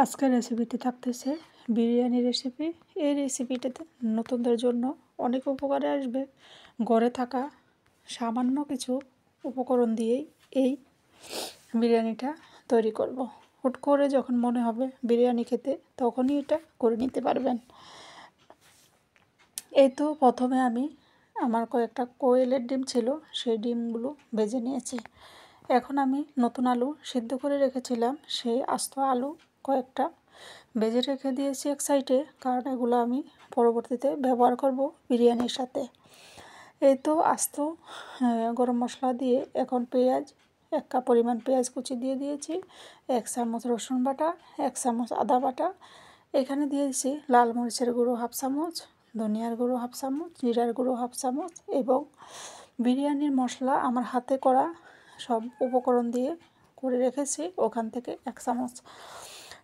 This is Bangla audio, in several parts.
আজকের রেসিপিতে থাকতেছে বিরিয়ানি রেসিপি। এই রেসিপিটাতে নতুনদের জন্য অনেক উপকারে আসবে। ঘরে থাকা সামান্য কিছু উপকরণ দিয়েই এই বিরিয়ানিটা তৈরি করব। হুট করে যখন মনে হবে বিরিয়ানি খেতে তখনই এটা করে নিতে পারবেন। এই তো প্রথমে আমি আমার কয়েকটা কোয়েলের ডিম ছিল, সেই ডিমগুলো ভেজে নিয়েছি। এখন আমি নতুন আলু সিদ্ধ করে রেখেছিলাম, সেই আস্ত আলু কয়েকটা ভেজে রেখে দিয়েছি এক সাইডে, কারণ এগুলো আমি পরবর্তীতে ব্যবহার করব বিরিয়ানির সাথে। এই তো আস্ত গরম মশলা দিয়ে এখন পেঁয়াজ, 1 কাপ পরিমাণ পেঁয়াজ কুচি দিয়ে দিয়েছি, 1 চামচ রসুন বাটা, 1 চামচ আদা বাটা, এখানে দিয়েছি লাল মরিচের গুঁড়ো 1/2 চামচ, ধনিয়ার গুঁড়ো 1/2 চামচ, জিরার গুঁড়ো 1/2 চামচ এবং বিরিয়ানির মশলা আমার হাতে করা সব উপকরণ দিয়ে করে রেখেছি, ওখান থেকে 1 চামচ।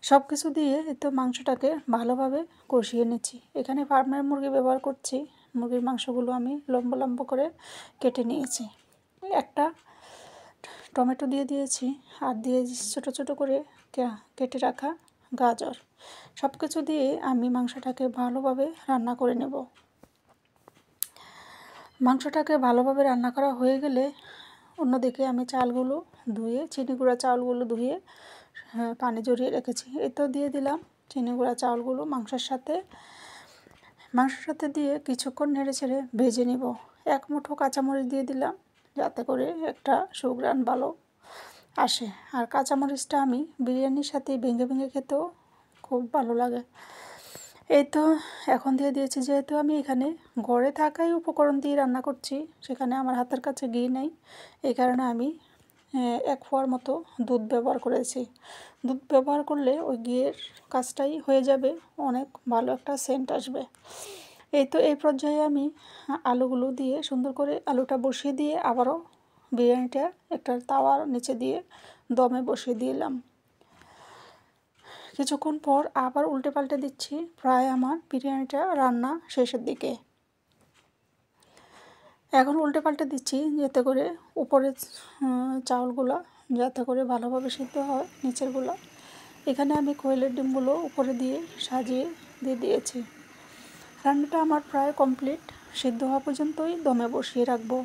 সব কিছু দিয়ে তো মাংসটাকে ভালোভাবে কষিয়ে নিচ্ছি। এখানে ফার্মের মুরগি ব্যবহার করছি। মুরগির মাংসগুলো আমি লম্বা লম্বা করে কেটে নিয়েছি। একটা টমেটো দিয়ে দিয়েছি আর দিয়ে ছোটো ছোটো করে কেটে রাখা গাজর। সব কিছু দিয়ে আমি মাংসটাকে ভালোভাবে রান্না করে নেব। মাংসটাকে ভালোভাবে রান্না করা হয়ে গেলে অন্যদিকে আমি চালগুলো ধুয়ে, চিনি গুঁড়া চাউলগুলো ধুয়ে পানি জড়িয়ে রেখেছি। এতেও দিয়ে দিলাম চিনি গুঁড়া চাউলগুলো মাংসের সাথে দিয়ে কিছুক্ষণ নেড়ে ছেড়ে ভেজে নিব। 1 মুঠো কাঁচামরিচ দিয়ে দিলাম, যাতে করে একটা সুঘ্রাণ ভালো আসে। আর কাঁচামরিচটা আমি বিরিয়ানির সাথে ভেঙে ভেঙে খেতেও খুব ভালো লাগে। এই তো এখন দিয়ে দিয়েছি, যেহেতু আমি এখানে ঘরে থাকাই উপকরণ দিয়ে রান্না করছি, সেখানে আমার হাতের কাছে ঘি নেই, এই কারণে আমি 1 পোয়ার মতো দুধ ব্যবহার করেছি। দুধ ব্যবহার করলে ওই ঘিয়ের কাজটাই হয়ে যাবে, অনেক ভালো একটা সেন্ট আসবে। এই তো এই পর্যায়ে আমি আলুগুলো দিয়ে সুন্দর করে আলুটা বসিয়ে দিয়ে আবারও বিরিয়ানিটা একটা তাওয়ার নিচে দিয়ে দমে বসিয়ে দিলাম। কিছুক্ষণ পর আবার উল্টে পাল্টে দিচ্ছি। প্রায় আমার বিরিয়ানিটা রান্না শেষের দিকে। এখন উল্টে পাল্টে দিচ্ছি যাতে করে উপরের চাউলগুলো যাতে করে ভালোভাবে সিদ্ধ হয়, নিচেরগুলো। এখানে আমি কোয়েলের ডিমগুলো উপরে দিয়ে সাজিয়ে দিয়ে দিয়েছি। রান্নাটা আমার প্রায় কমপ্লিট। সিদ্ধ হওয়া পর্যন্তই দমে বসিয়ে রাখবো।